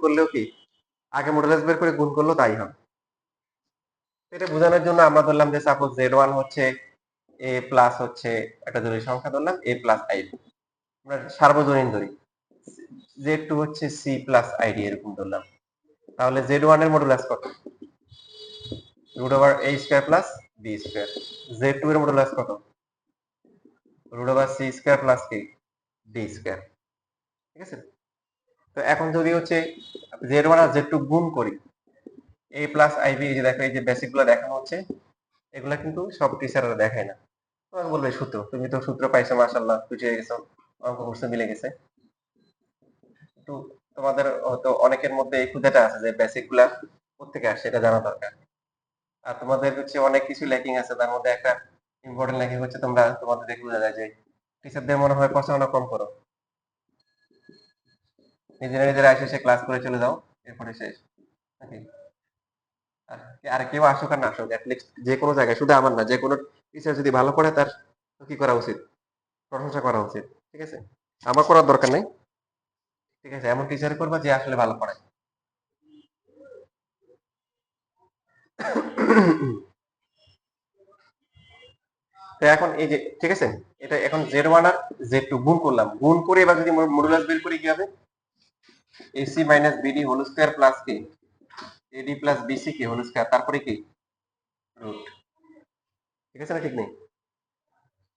করলেও কি আগে মডুলাস বের করে গুণ করলেও তাই হবে। এটা বোঝানোর জন্য আমরা ধরলাম যে সাপোজ z1 হচ্ছে a প্লাস হচ্ছে একটা জরুরি সংখ্যা ধরলাম a প্লাস id, আমরা সার্বজনীন ধরি। z2 হচ্ছে c প্লাস id এরকম ধরলাম, তাহলে z1 এর মডুলাস কত? Root over a square plus b square. z2 এর মডুলাস কত? Root over c square plus কি d স্কয়ার। ঠিক আছে, তো এখন যদি হচ্ছে z1 আর z2 গুণ করি, a প্লাস ib, এই যে দেখো এই যে বেসিক গুলো দেখানো হচ্ছে, এগুলা কিন্তু সব টিচাররা দেখায় না। তোমাকে বলবে সূত্র, তুমি তো সূত্র পাইছো মাশাআল্লাহ, বুঝে গেছো, অঙ্ক করছো মিলে গেছে। একটু তোমাদের হয়তো অনেকের মধ্যে এই ক্ষুধাটা আছে যে বেসিক গুলা কোত্থেকে আসে এটা জানা দরকার। আর তোমাদের হচ্ছে অনেক কিছু ল্যাকিং আছে, তার মধ্যে একটা ইম্পর্টেন্ট ল্যাকিং হচ্ছে তোমরা তোমাদের দেখে বোঝা যায় যে টিচারদের মনে হয় পড়াশোনা কম করো, নিজেরা নিজেরা এসে সে ক্লাস করে চলে যাও, এরপরে শেষ নাকি? আর আর কেউ আসুক আর না আসুক, অ্যাটলিস্ট যে কোনো জায়গায়, শুধু আমার না, যে কোনো টিচার যদি ভালো পড়ে তার কি করা উচিত? প্রশংসা করা উচিত। ঠিক আছে, আমার করার দরকার নেই। ঠিক আছে, এমন টিচার করবা যে আসলে ভালো পড়ায়। তো এখন এই যে ঠিক আছে, এটা এখন z1 আর z2 গুণ করলাম, গুণ করে এবার যদি মডুলাস বের করি কি হবে? ac minus bd whole square plus কি ad প্লাস bc কি হোল স্কয়ার, তারপরে কি রুট। ঠিক আছে না, ঠিক নেই?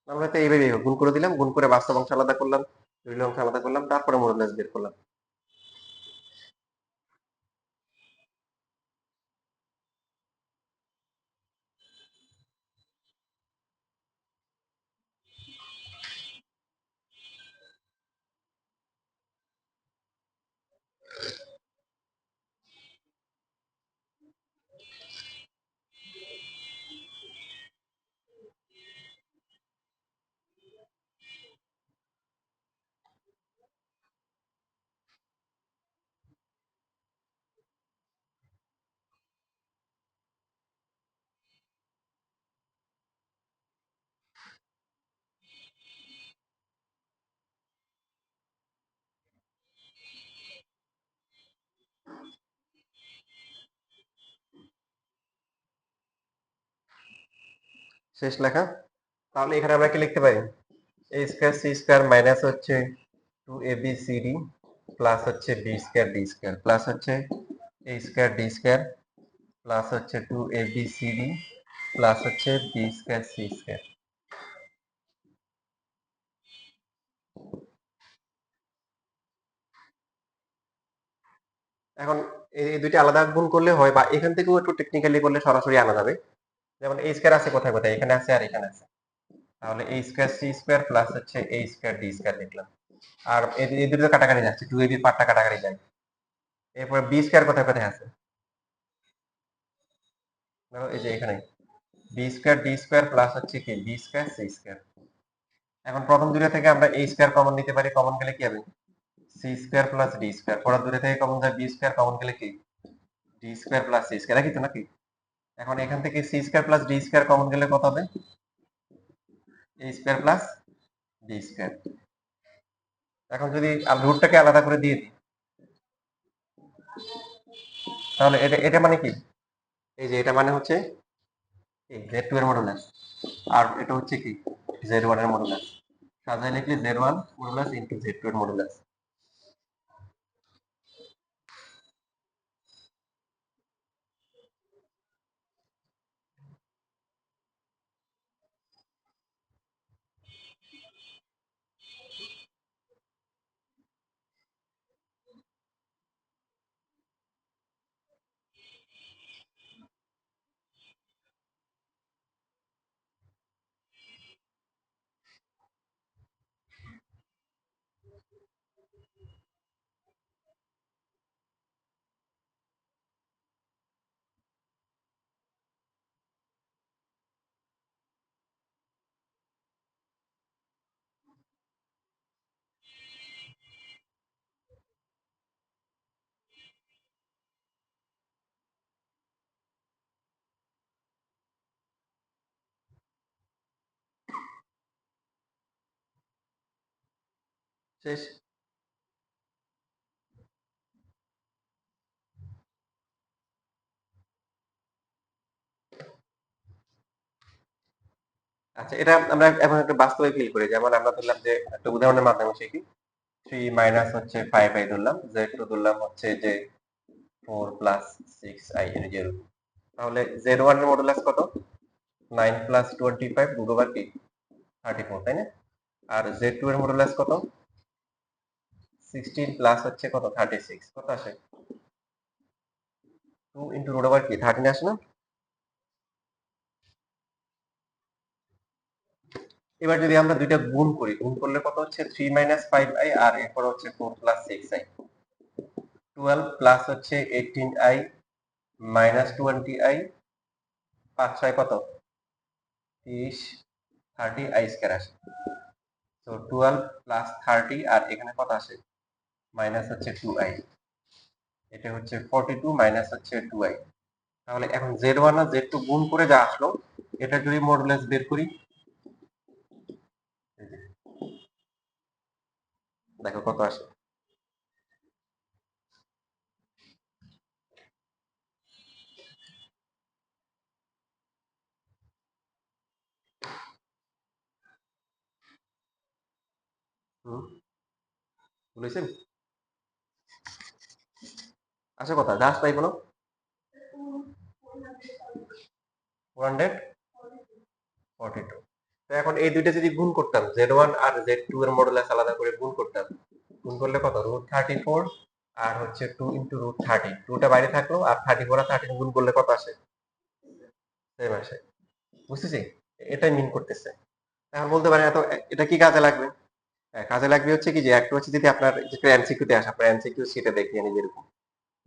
আমরা তো এইভাবে গুণ করে দিলাম, গুণ করে বাস্তব অংশ আলাদা করলাম, জটিল অংশ আলাদা করলাম, তারপরে মডুলাস বের করলাম। শেষ লেখা। তাহলে এখানে আমরা কি লিখতে পারি? a square c square minus হচ্ছে 2abcd প্লাস হচ্ছে b square d square plus হচ্ছে a square d square plus হচ্ছে 2abcd প্লাস হচ্ছে b স্কয়ার c স্কয়ার। এখন এই দুইটা আলাদা গুণ করলে হয়, বা এখান থেকেও একটু টেকনিক্যালি করলে সরাসরি আনা যাবে। যেমন a স্কয়ার আছে কোথায় কোথায়, এখানে আছে আর এখানে আছে, তাহলে a square c square plus হচ্ছে a স্কয়ার d স্কয়ার লিখলাম। আর এই দুটো কাটাকাটি যাচ্ছে, 2ab পার্টটা কাটাকাটি যায়। এরপর b স্কয়ার কোথায় কোথায় আছে, ধরো এই যে এখানে B square D square plus হচ্ছে কি বি স্কয়ার সি স্কয়ার। এখন প্রথম দুটো থেকে আমরা a স্কয়ার কমন নিতে পারি, কমন গেলে কি হবে? C square plus D square. পরের দুটো থেকে কমন যায় বি স্কয়ার, কমন গেলে কি D square plus C square, একই তো নাকি? এখন এখান থেকে C square plus D square common গেলে কত হবে? A square plus B square. এখন যদি রুটটাকে আলাদা করে দিয়ে দিই, তাহলে এটা এটা মানে কি? এই যে এটা মানে হচ্ছে এই z2 এর মডুলাস, আর এটা হচ্ছে কি z1 এর মডুলাস। সাজায় লিখলে z1 মডুলাস ইনটু z2 এর মডুলাস। শেষ। আচ্ছা, এটা আমরা এখন একটা বাস্তবে ফিল করি। যেমন আমরা ধরলাম যে একটা উদাহরণের মাধ্যমে শিখি। 3 মাইনাস হচ্ছে 5i ধরলাম, z2 ধরলাম হচ্ছে যে 4 প্লাস 6i এর 0। তাহলে z1 এর মডুলাস কত? 9 প্লাস 25 রুট ওভার কি 34, তাই না? আর z2 এর মডুলাস কত? 16 প্লাস হচ্ছে কত 36, কত আসে? 2 ইনটু রুট ওভার কি 13 আসে না? এবার যদি আমরা দুইটা গুণ করি, গুণ করলে কত হচ্ছে? 3 মাইনাস 5i আর এরপর হচ্ছে 4 প্লাস 6i। 12 প্লাস হচ্ছে 18i মাইনাস 20i, 5 6 কত? 30, 30 i স্কয়ার আসে। তো 12 প্লাস 30 আর এখানে কত আসে? মাইনাস হচ্ছে 2i। এটা হচ্ছে 42 মাইনাস হচ্ছে 2i। তাহলে এখন z1 আর z2 গুণ করে যা আসলো, এটা যদি মডুলাস বের করি, দেখো কত আসে। হুম, বুঝেছেন? আসে কথা জাস্ট তাই কোনো 442। তো এখন এই দুইটা যদি গুণ করতাম, z1 আর z2 এর মডুলাস আলাদা করে গুণ করতাম, গুণ করলে কত? রুট 34 আর হচ্ছে 2 ইনটু রুট 30, 2টা বাইরে থাকলো আর 34 আর 13 গুণ করলে কত আসে? সেম আসে। বুঝতেছি? এটাই মিন করতেছে। এখন বলতে পারেন এত এটা কি কাজে লাগবে? হ্যাঁ, কাজে লাগবে হচ্ছে কি যে একটা হচ্ছে যদি আপনার যেটা এমসিকিউ তে আসে, আপনার এমসিকিউ সেটা দেখিয়ে নিন যেরকম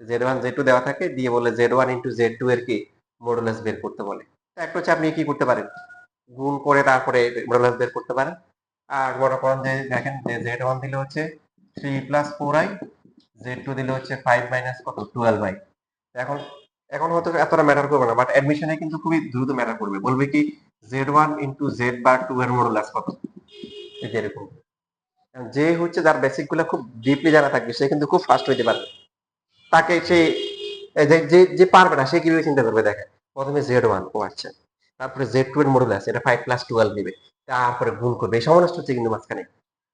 z1 z2 দেওয়া থাকে, দিয়ে বলে z1 ইনটু z2 এর কি মডুলাস বের করতে বলে। তো একটা হচ্ছে আপনি কি করতে পারেন, গুণ করে তারপরে মডুলাস বের করতে পারেন। আর মনে করেন যে দেখেন যে z1 দিলে হচ্ছে 3 প্লাস 4i, z2 দিলে হচ্ছে 5 মাইনাস কত 12i। এখন এখন হয়তো এতটা ম্যাটার করবে না, বাট অ্যাডমিশনে কিন্তু খুবই দ্রুত ম্যাটার করবে। বলবে কি z1 ইনটু z বার 2 এর মডুলাস কত, এই যে এরকম। যে হচ্ছে যার বেসিক গুলো খুব ডিপলি জানা থাকবে সে কিন্তু খুব ফাস্ট হইতে পারবে। তাকে সে যে যে যে পারবে না সে কিভাবে চিন্তা করবে? দেখেন প্রথমে z1, ও আচ্ছা, তারপরে z2 এর মডুলাস এটা 5 প্লাস 12 দিবে, তারপরে গুণ করবে, এই সমানষ্ট হচ্ছে কিন্তু মাঝখানে।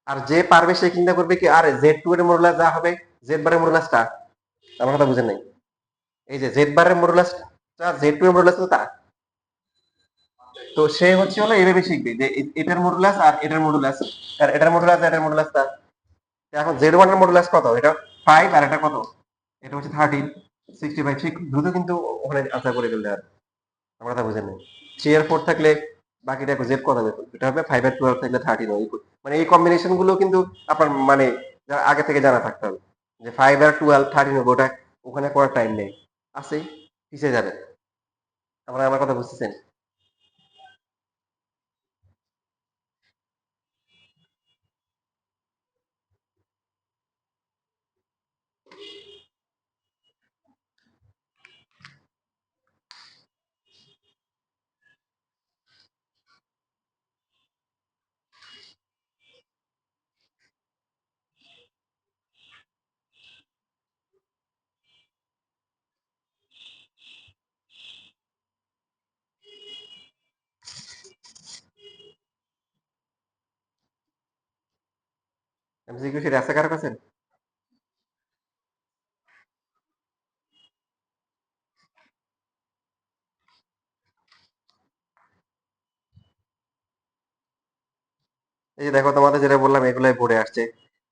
আর যে পারবে সে চিন্তা করবে কি আরে z2 এর মডুলাস যা হবে z বারের মডুলাসটা, আমার কথা বুঝেন নাই? এই যে z বারের মডুলাসটা z2 এর মডুলাস তো তা, তো সে হচ্ছে হলো এইভাবে শিখবে যে এটার মডুলাস আর এটার মডুলাস, আর এটার মডুলাস এটার মডুলাস তা। এখন z1 এর মডুলাস কত? এটা 5 আর এটা কত? এটা হচ্ছে 13, 65। ঠিক দ্রুত কিন্তু ওখানে আনসার করে ফেলতে হবে। আমার কথা বুঝেন নাই? 3 আর 4 থাকলে বাকিটা জেড কত হবে? এটা হবে 5 আর 12 থাকলে 13 হয়। মানে এই কম্বিনেশন গুলো কিন্তু আপনার মানে আগে থেকে জানা থাকতে হবে যে 5 আর 12 13 হবে, ওটা ওখানে করার টাইম নেই, আছে পিছিয়ে যাবে। আমার আমার কথা বুঝতেছেন? এমসিকিউ সেটা আছে কারো কাছে? এই যে দেখো তোমাদের যেটা বললাম এগুলাই বোর্ডে আসছে।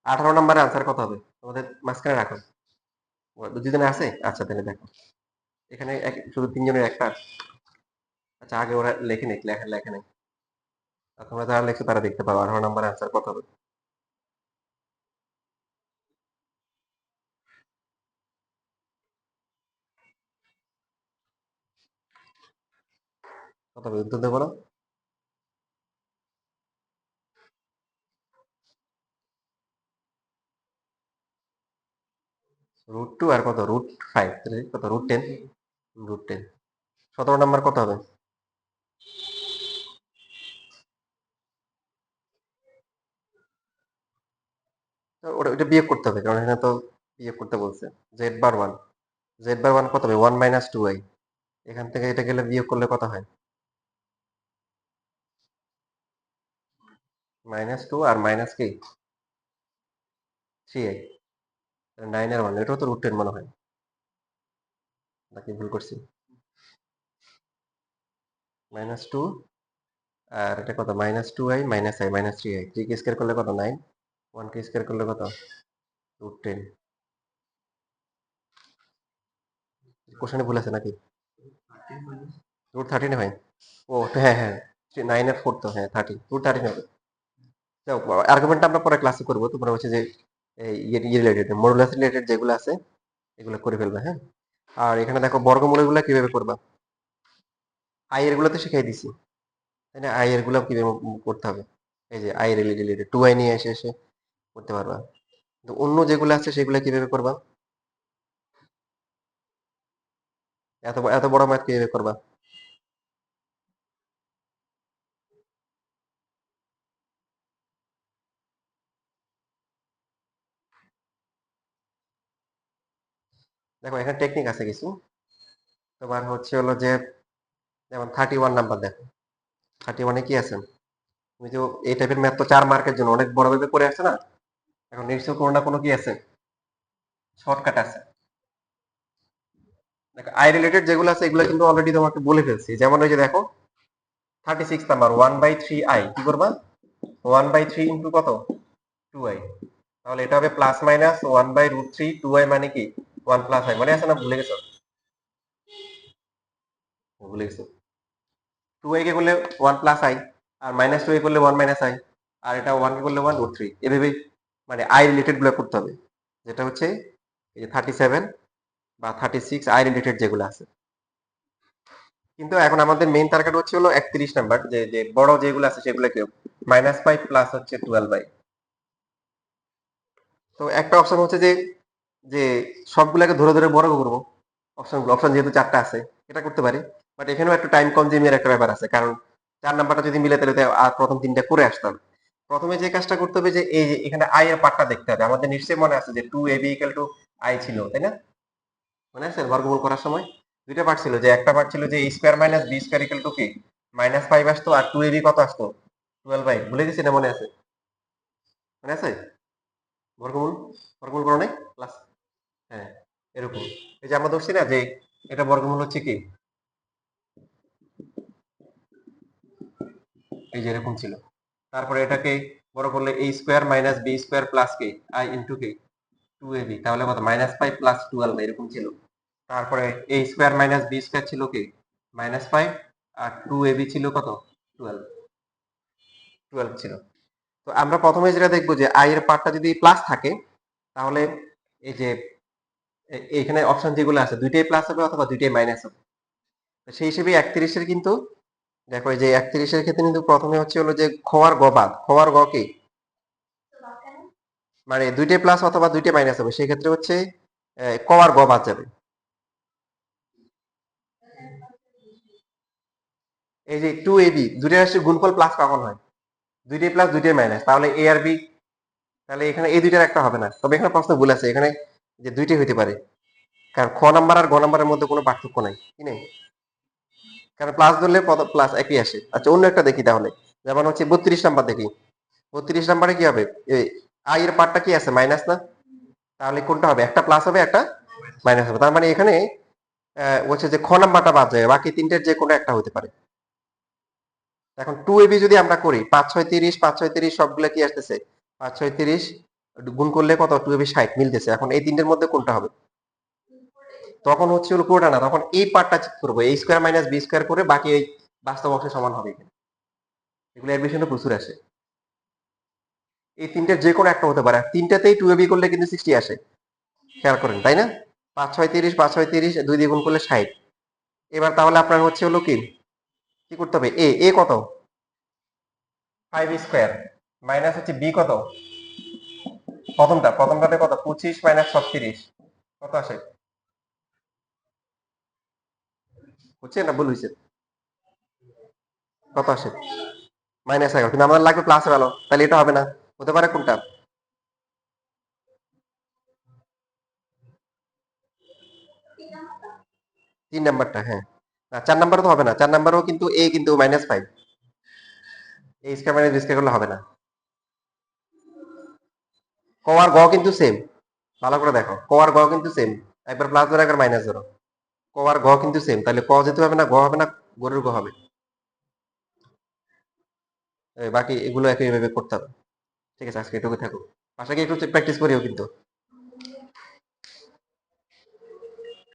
18 নম্বরের আনসার কত হবে? তোমাদের মাঝখানে রাখো। দুজনে আছে? আচ্ছা তাহলে দেখো এখানে শুধু তিনজনের একটা। আচ্ছা আগে ওরা লেখে নিক, লেখা লেখে নেই। আর তোমরা যারা লেখছো তারা দেখতে পারো 18 নম্বরের আনসার কত হবে। কত হবে উত্তর দেবো না? রুট টু আর কত রুট 5, কত রুট 10। রুট 10। 17 নাম্বার কত হবে? তো ওটা ওইটা বিয়োগ করতে হবে, কারণ এখানে তো বিয়োগ করতে বলছে। Z bar one, Z bar one কত হবে? 1 মাইনাস 2i। এখান থেকে এটা গেলে বিয়োগ করলে কত হয়? -2 আর মাইনাস কি 3i 9 এর মান এটাও তো √10 মনে হয় নাকি ভুল করছি -2 আর এটা কত -2i -i -3i 3 K square করলে কত 9 1 কে স্কয়ার করলে কত √10 কোশ্চেনে ভুল আছে নাকি √13 হয় ও হ্যাঁ হ্যাঁ 9 এর 4 তো হ্যাঁ 30 √13 হবে যাও আর্গুমেন্টটা আমরা পরে ক্লাসে করব তোমরা হচ্ছে যে এই ইয়ে রিলেটেড মডুলাস রিলেটেড যেগুলো আছে এগুলো করে ফেলবে হ্যাঁ আর এখানে দেখো বর্গমূলগুলো কিভাবে করবা আই এর গুলো তো শিখাই দিছি তাই না আই এর গুলো কিভাবে করতে হবে এই যে আই রিলেটেড 2i নিয়ে এসে করতে পারবা তো অন্য যেগুলো আছে সেগুলো কিভাবে করবা এত এত বড় ম্যাথ কিভাবে করবা দেখো এখানে টেকনিক আছে কিছু তোমার হচ্ছে হলো যে যেমন 31 নাম্বার দেখো 31 এ কি আছে তুমি তো এই টাইপের ম্যাথ তো 4 মার্কের জন্য অনেক বড় ভাবে করে আসছে না এখন নিশ্চয় কোনো না কোনো কি আছে শর্টকাট আছে দেখো আই রিলেটেড যেগুলো আছে এগুলো কিন্তু অলরেডি তোমাকে বলে ফেলছি যেমন ওই যে দেখো 36 নাম্বার 1/3i কি করবা 1/3 ইনটু কত 2i তাহলে এটা হবে প্লাস মাইনাস 1/√3 2i মানে কি 1 প্লাস i মানে আছে না ভুলে গেছো ভুলে গেছো 2i কে করলে 1 প্লাস i আর -2 করলে 1 মাইনাস i আর এটা 1 কে করলে 1 √3 এভাবে মানে আই রিলেটেড গুলো করতে হবে যেটা হচ্ছে এই যে 37 বা 36 আই রিলেটেড যেগুলো আছে কিন্তু এখন আমাদের মেইন টার্গেট হচ্ছে হলো 31 নাম্বার যে যে বড় যেগুলো আছে সেগুলো কি -5 প্লাস হচ্ছে 12i তো একটা অপশন হচ্ছে যে যে সবগুলোকে ধরে ধরে বড় করব অপশন যেহেতু 4টা আছে এটা করতে পারি বাট এখানেও একটু টাইম কনজিউমিং একটা ব্যাপার আছে কারণ 4 নাম্বারটা যদি মিলে তাহলে আর প্রথম তিনটা করে আসতাম প্রথমে যে কাজটা করতে হবে যে এই যে এখানে আই এর পার্টটা দেখতে হবে আমাদের নিশ্চয়ই মনে আছে যে 2ab = i ছিল তাই না মনে আছে বর্গমূল করার সময় দুইটা পার্ট ছিল যে একটা পার্ট ছিল যে a square minus b square কি -5 আসতো আর 2ab কত আসতো 12i ভুলে গেছি না মনে আছে মনে আছে বর্গমূল বর্গমূল করো নাই ক্লাস হ্যাঁ এরকম এই যে আমরা ধরছি না যে এটা বর্গমূল হচ্ছে কি এই যে এরকম ছিল তারপরে এটাকে বড় করলে a square minus b square plus কি i ইনটু কি 2ab তাহলে কত -5 প্লাস 12 এরকম ছিল তারপরে a square minus b square ছিল কি -5 আর 2ab ছিল কত 12 12 ছিল তো আমরা প্রথমে যেটা দেখবো যে i এর পার্টটা যদি প্লাস থাকে তাহলে এই যে এখানে অপশন যেগুলো আছে দুইটাই প্লাস হবে অথবা দুইটাই মাইনাস হবে সেই হিসেবে 31 এর কিন্তু দেখো এই যে 31 এর ক্ষেত্রে কিন্তু প্রথমে হচ্ছে হলো যে খোয়ার গ বাদ খোয়ার গ কি মানে দুইটাই প্লাস অথবা দুইটাই মাইনাস হবে সেই ক্ষেত্রে হচ্ছে কওয়ার গ বাদ যাবে এই যে 2ab দুইটাই রাশির গুণফল প্লাস কখন হয় দুইটাই প্লাস দুইটাই মাইনাস তাহলে a আর b তাহলে এখানে এই দুইটার একটা হবে না তবে এখানে প্রশ্ন ভুল আছে এখানে যে দুইটাই হইতে পারে কারণ খ নাম্বার আর গ নাম্বারের মধ্যে কোনো পার্থক্য নাই কি নেই কারণ প্লাস ধরলে প্লাস একই আসে আচ্ছা অন্য একটা দেখি তাহলে যেমন হচ্ছে 32 নাম্বার দেখি 32 নাম্বারে কি হবে এই আই এর পার্টটা কি আছে মাইনাস না তাহলে কোনটা হবে একটা প্লাস হবে একটা মাইনাস হবে তার মানে এখানে হচ্ছে যে খ নাম্বারটা বাদ যায় বাকি তিনটের যে কোনো একটা হতে পারে এখন 2ab যদি আমরা করি 5 6 30 5 6 30 সবগুলা কি আসতেছে 5 6 30 গুণ করলে কত 2ab 60 মিলতেছে এখন এই তিনটের মধ্যে কোনটা হবে তখন হচ্ছে হলো পুরোটা না তখন এই পার্টটা চেক করবো a square minus b square করে বাকি এই বাস্তব অংশের সমান হবে এখানে এগুলো এর বেশি প্রচুর আসে এই তিনটের যে কোনো একটা হতে পারে তিনটাতেই 2ab করলে কিন্তু 60 আসে খেয়াল করেন তাই না 5 6 30 5 6 30 দুই দিয়ে গুণ করলে 60 এবার তাহলে আপনার হচ্ছে হলো কি কি করতে হবে এ কত 5 স্কয়ার মাইনাস হচ্ছে বি কত প্রথমটাতে কত 25 মাইনাস 36 কত আসে হচ্ছে না ভুল হয়েছে কত আসে -11 কিন্তু আমাদের লাগবে প্লাস ভ্যালু তাহলে এটা হবে না হতে পারে কোনটা 3 নাম্বারটা হ্যাঁ না 4 নাম্বারও তো হবে না 4 নাম্বারও কিন্তু এ কিন্তু -5 এ স্কয়ার মাইনাস বি স্কয়ার করলে হবে না ক আর গ কিন্তু সেম, ভালো করে দেখো, ক আর গ কিন্তু সেম, একবার প্লাস ধরো একবার মাইনাস ধরো, ক আর গ কিন্তু সেম, তাহলে ক যেতে হবে না, গ হবে না, গরুর গ হবে। বাকি এগুলো একইভাবে করতে হবে। ঠিক আছে, আজকে এটুকু থাকুক, আশা করি একটু প্র্যাকটিস করিও কিন্তু।